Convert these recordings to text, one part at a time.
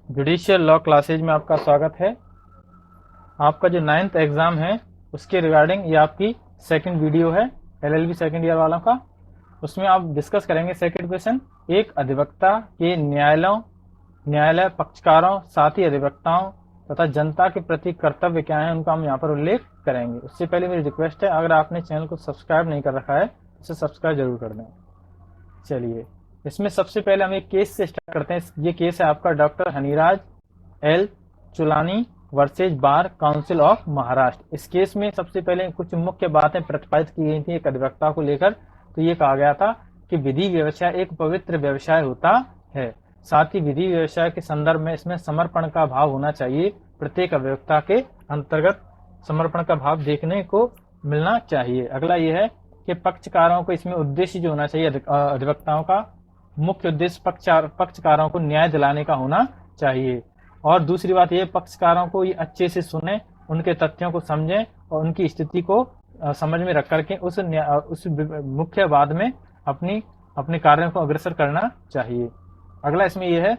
Judicial law classes में आपका स्वागत है। आपका जो 9th एग्जाम है उसके रिगार्डिंग ये आपकी सेकंड वीडियो है एलएलबी सेकंड ईयर वालों का। उसमें आप डिस्कस करेंगे सेकंड क्वेश्चन, एक अधिवक्ता के न्यायालय पक्षकारों साथ ही अधिवक्ताओं तथा जनता के प्रति कर्तव्य क्या है उनका हम यहाँ पर उल्लेख करेंगे। उससे पहले मेरी रिक्वेस्ट है, अगर आपने चैनल को सब्सक्राइब नहीं कर रखा है तो इसे सब्सक्राइब जरूर कर दें। चलिए, इसमें सबसे पहले हम एक केस से स्टार्ट करते हैं। ये केस है आपका doctor Haniraj L Chulani versus bar council of Maharashtra. इस केस में सबसे पहले कुछ मुख्य बातें प्रतिपादित की गई थी एक अधिवक्ता को लेकर। तो ये कहा गया था कि विधि व्यवसाय एक पवित्र व्यवसाय होता है, साथ ही विधि व्यवसाय के संदर्भ में इसमें समर्पण का भाव होना चाहिए। प्रत्येक अधिवक्ता के अंतर्गत समर्पण का भाव देखने को मिलना चाहिए। अगला यह है कि पक्षकारों को इसमें उद्देश्य जो होना चाहिए, अधिवक्ताओं का मुख्य उद्देश्य पक्षकारों को न्याय दिलाने का होना चाहिए। और दूसरी बात यह, पक्षकारों को ये अच्छे से सुने, उनके तथ्यों को समझें और उनकी स्थिति को समझ में रख करके उस मुख्य वाद में अपने कार्यों को अग्रसर करना चाहिए। अगला इसमें यह है,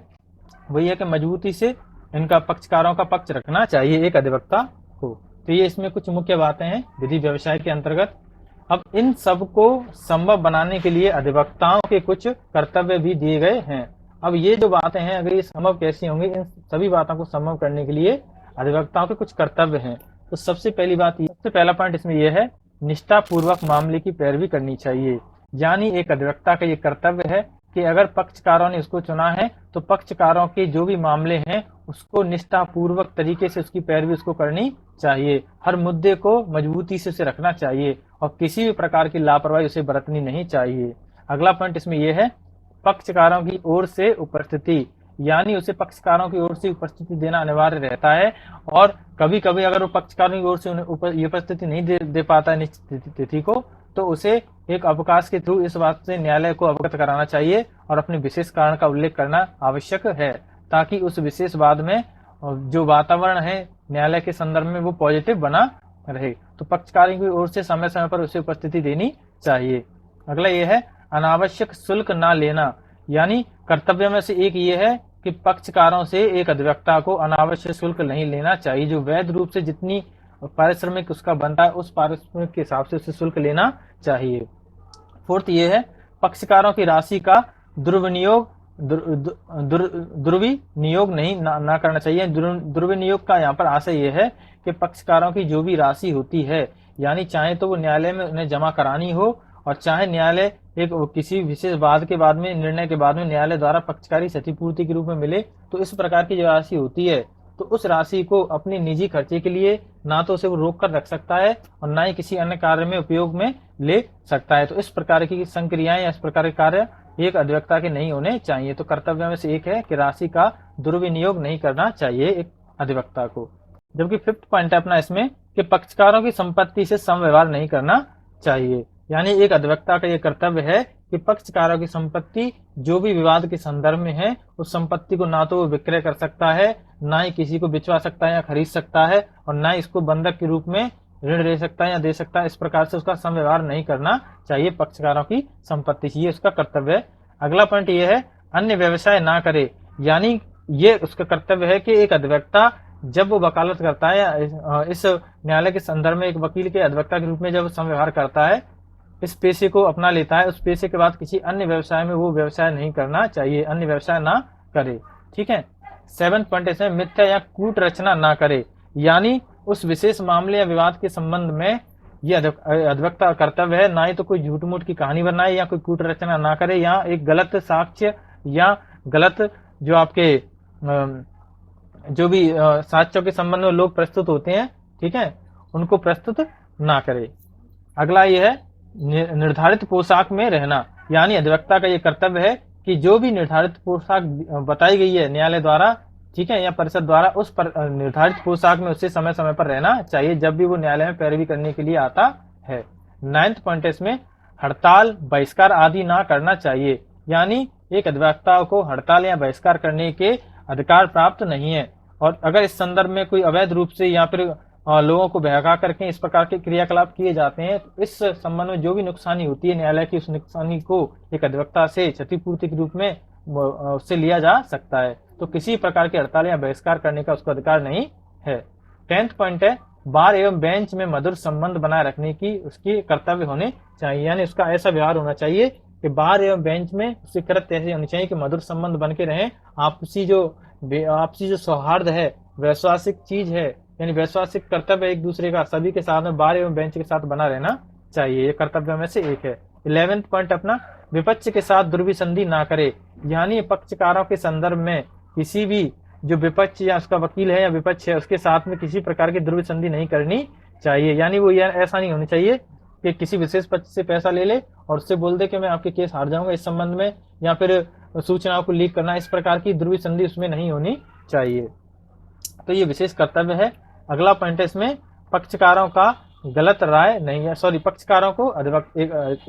वही है कि मजबूती से इनका पक्षकारों का पक्ष रखना चाहिए एक अधिवक्ता को। तो ये इसमें कुछ मुख्य बातें हैं विधि व्यवसाय के अंतर्गत। अब इन सब को संभव बनाने के लिए अधिवक्ताओं के कुछ कर्तव्य भी दिए गए हैं। अब ये जो बातें हैं, अगर ये संभव कैसी होंगी, इन सभी बातों को संभव करने के लिए अधिवक्ताओं के कुछ कर्तव्य हैं। तो सबसे पहला पॉइंट इसमें यह है, निष्ठा पूर्वक मामले की पैरवी करनी चाहिए। यानी एक अधिवक्ता का ये कर्तव्य है कि अगर पक्षकारों ने इसको चुना है तो पक्षकारों के जो भी मामले हैं उसको निष्ठा पूर्वक तरीके से उसकी पैरवी उसको करनी चाहिए। हर मुद्दे को मजबूती से उसे रखना चाहिए और किसी भी प्रकार की लापरवाही उसे बरतनी नहीं चाहिए। अगला पॉइंट इसमें यह है, पक्षकारों की ओर से उपस्थिति, यानी उसे पक्षकारों की ओर से उपस्थिति देना अनिवार्य रहता है। और कभी कभी अगर वो पक्षकारों की ओर से उपस्थिति नहीं दे पाता है निश्चित तिथि को, तो उसे एक अवकाश के थ्रू इस बात से न्यायालय को अवगत कराना चाहिए और अपने विशेष कारण का उल्लेख करना आवश्यक है, ताकि उस विशेष वाद में जो वातावरण है न्यायालय के संदर्भ में वो पॉजिटिव बना रहे। तो पक्षकारों की ओर से समय समय पर उसे उपस्थिति देनी चाहिए। अगला यह है, अनावश्यक शुल्क ना लेना। यानी कर्तव्य में से एक ये है कि पक्षकारों से एक अधिवक्ता को अनावश्यक शुल्क नहीं लेना चाहिए। जो वैध रूप से जितनी पारिश्रमिक उसका बनता है उस पारिश्रमिक के हिसाब से उसे शुल्क लेना चाहिए। फोर्थ ये है, पक्षकारों की राशि का दुर्विनियोग नहीं ना करना चाहिए। दुर्विनियोग का यहाँ पर आशय यह है कि पक्षकारों की जो भी राशि होती है, यानी चाहे तो वो न्यायालय में उन्हें जमा करानी हो और चाहे न्यायालय एक किसी विशेष वाद के बाद में निर्णय के बाद में न्यायालय द्वारा पक्षकारी क्षतिपूर्ति के रूप में मिले, तो इस प्रकार की जो राशि होती है तो उस राशि को अपने निजी खर्चे के लिए ना तो उसे वो रोक कर रख सकता है और ना ही किसी अन्य कार्य में उपयोग में ले सकता है। तो इस प्रकार की संक्रियाएं या इस प्रकार के कार्य एक अधिवक्ता के नहीं होने चाहिए। तो कर्तव्य में से एक है कि राशि का दुर्विनियोग नहीं करना चाहिए एक अधिवक्ता को। जबकि फिफ्थ पॉइंट है अपना इसमें कि पक्षकारों की संपत्ति से समव्यवहार नहीं करना चाहिए। यानी एक अधिवक्ता का यह कर्तव्य है कि पक्षकारों की संपत्ति जो भी विवाद के संदर्भ में है उस संपत्ति को ना तो वो विक्रय कर सकता है, ना ही किसी को बिचवा सकता है या खरीद सकता है, और ना ही इसको बंधक के रूप में ऋण दे सकता है या दे सकता है। इस प्रकार से उसका समव्यवहार नहीं करना चाहिए पक्षकारों की संपत्ति से, ये उसका कर्तव्य है। अगला पॉइंट ये है, अन्य व्यवसाय ना करे। यानी ये उसका कर्तव्य है कि एक अधिवक्ता जब वो वकालत करता है इस न्यायालय के संदर्भ में एक वकील के अधिवक्ता के रूप में जब समव्यवहार करता है, इस पेशे को अपना लेता है, उस पेशे के बाद किसी अन्य व्यवसाय में वो व्यवसाय नहीं करना चाहिए, अन्य व्यवसाय ना करे। ठीक है। 7 पॉइंट इसमें, मिथ्या या कूट रचना ना करे। यानी उस विशेष मामले या विवाद के संबंध में ये अधिवक्ता कर्तव्य है ना ही तो कोई झूठ मूठ की कहानी बनाए या कोई कूट रचना ना करे, या एक गलत साक्ष्य या गलत जो आपके जो भी साक्ष्यों के संबंध में लोग प्रस्तुत होते हैं, ठीक है, उनको प्रस्तुत ना करे। अगला ये है, निर्धारित पोशाक में रहना। यानी अधिवक्ता का यह कर्तव्य है कि जो भी निर्धारित पोशाक बताई गई है न्यायालय द्वारा, ठीक है, या परिषद द्वारा, उस पर निर्धारित पोशाक में उससे समय समय पर रहना चाहिए जब भी वो न्यायालय में पैरवी करने के लिए आता है। 9th पॉइंट इसमें, हड़ताल बहिष्कार आदि ना करना चाहिए। यानी एक अधिवक्ता को हड़ताल या बहिष्कार करने के अधिकार प्राप्त नहीं है, और अगर इस संदर्भ में कोई अवैध रूप से या फिर लोगों को बहका करके इस प्रकार के क्रियाकलाप किए जाते हैं तो इस संबंध में जो भी नुकसानी होती है न्यायालय की, उस नुकसानी को एक अधिवक्ता से क्षतिपूर्ति के रूप में उससे लिया जा सकता है। तो किसी प्रकार की हड़ताल या बहिष्कार करने का उसको अधिकार नहीं है। 10th पॉइंट है, बार एवं बेंच में मधुर संबंध बनाए रखने की उसकी कर्तव्य होने चाहिए, यानी उसका ऐसा व्यवहार होना चाहिए कि बार एवं बेंच में उसकी कृत्य ऐसी होनी चाहिए कि मधुर संबंध बन के रहे। आपसी जो सौहार्द है, वैश्वासिक चीज है, यानी वैश्वासिक कर्तव्य एक दूसरे का सभी के साथ में बार एवं बेंच के साथ बना रहना चाहिए, ये कर्तव्य में से एक है। 11th पॉइंट अपना, विपक्ष के साथ दुर्विसंधि ना करे, यानी पक्षकारों के संदर्भ में किसी भी जो विपक्ष या उसका वकील है या विपक्ष है उसके साथ में किसी प्रकार की दुर्विसंधि नहीं करनी चाहिए, यानी वो ऐसा नहीं होनी चाहिए कि किसी विशेष पक्ष से पैसा ले ले और उससे बोल दे कि मैं आपके केस हार जाऊंगा इस संबंध में, या फिर सूचनाओं को लीक करना, इस प्रकार की दुर्विसंधि उसमें नहीं होनी चाहिए। तो ये विशेष कर्तव्य है। अगला पॉइंट है इसमें, पक्षकारों का गलत राय नहीं है, सॉरी, पक्षकारों को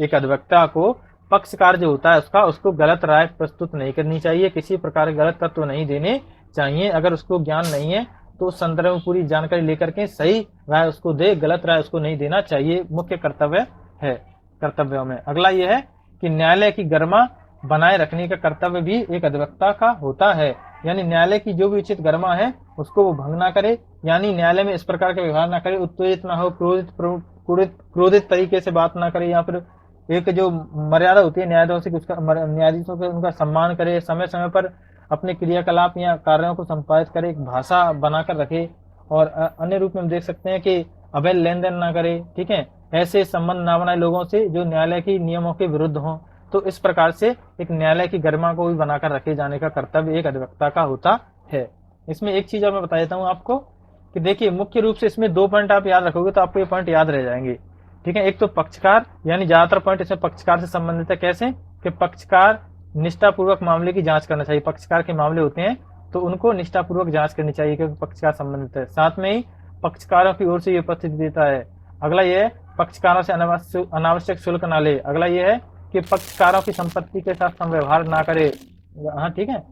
एक अधिवक्ता को पक्षकार जो होता है उसको गलत राय प्रस्तुत नहीं करनी चाहिए, किसी प्रकार के गलत तत्व नहीं देने चाहिए। अगर उसको ज्ञान नहीं है तो उस संदर्भ में पूरी जानकारी लेकर के सही राय उसको दे, गलत राय उसको नहीं देना चाहिए, मुख्य कर्तव्य है कर्तव्यों में। अगला यह है कि न्यायालय की गरिमा बनाए रखने का कर्तव्य भी एक अधिवक्ता का होता है, यानी न्यायालय की जो भी उचित गरिमा है उसको वो भंग ना करे, यानी न्यायालय में इस प्रकार का व्यवहार ना करे, उत्तेजित ना हो, क्रोधित तरीके से बात ना करे, या फिर एक जो मर्यादा होती है न्यायाधीशों के उनका सम्मान करे, समय समय पर अपने क्रियाकलाप या कार्यों को संपादित करे, एक भाषा बनाकर रखे, और अन्य रूप में हम देख सकते हैं कि अवैध लेन देन ना करे, ठीक है, ऐसे संबंध ना बनाए लोगों से जो न्यायालय के नियमों के विरुद्ध हों। तो इस प्रकार से एक न्यायालय की गरिमा को भी बनाकर रखे जाने का कर्तव्य एक अधिवक्ता का होता है। इसमें एक चीज और मैं बता देता हूँ आपको कि देखिए, मुख्य रूप से इसमें 2 पॉइंट आप याद रखोगे तो आपको ये पॉइंट याद रह जाएंगे, ठीक है। एक तो पक्षकार, यानी ज्यादातर पॉइंट इसमें पक्षकार से संबंधित है। कैसे कि पक्षकार निष्ठापूर्वक मामले की जांच करना चाहिए, पक्षकार के मामले होते हैं तो उनको निष्ठापूर्वक जांच करनी चाहिए क्योंकि पक्षकार संबंधित है। साथ में ही पक्षकारों की ओर से ये उपस्थिति देता है। अगला यह है, पक्षकारों से अनावश्यक शुल्क ना ले। अगला यह है कि पक्षकारों की संपत्ति के साथ व्यवहार ना करे, हाँ ठीक है।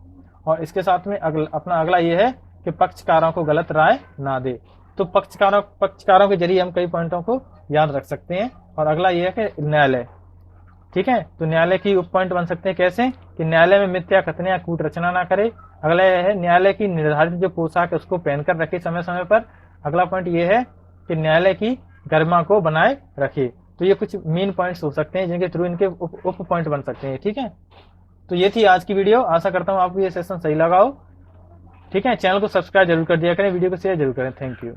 और इसके साथ में अगला यह है कि पक्षकारों को गलत राय ना दे। तो पक्षकारों के जरिए हम कई पॉइंटों को याद रख सकते हैं। और अगला यह है कि न्यायालय, ठीक है, तो न्यायालय की उप पॉइंट बन सकते हैं कैसे कि न्यायालय में मिथ्या कथन या कूट रचना ना करे। अगला यह है न्यायालय की निर्धारित जो पोशाक है उसको पहनकर रखे समय समय पर। अगला पॉइंट यह है कि न्यायालय की गरिमा को बनाए रखे। तो ये कुछ मेन पॉइंट्स हो सकते हैं जिनके थ्रू इनके उप पॉइंट बन सकते हैं, ठीक है। तो ये थी आज की वीडियो, आशा करता हूँ आपको ये सेशन सही लगा हो, ठीक है। चैनल को सब्सक्राइब जरूर कर दिया करें, वीडियो को शेयर जरूर करें। Thank you.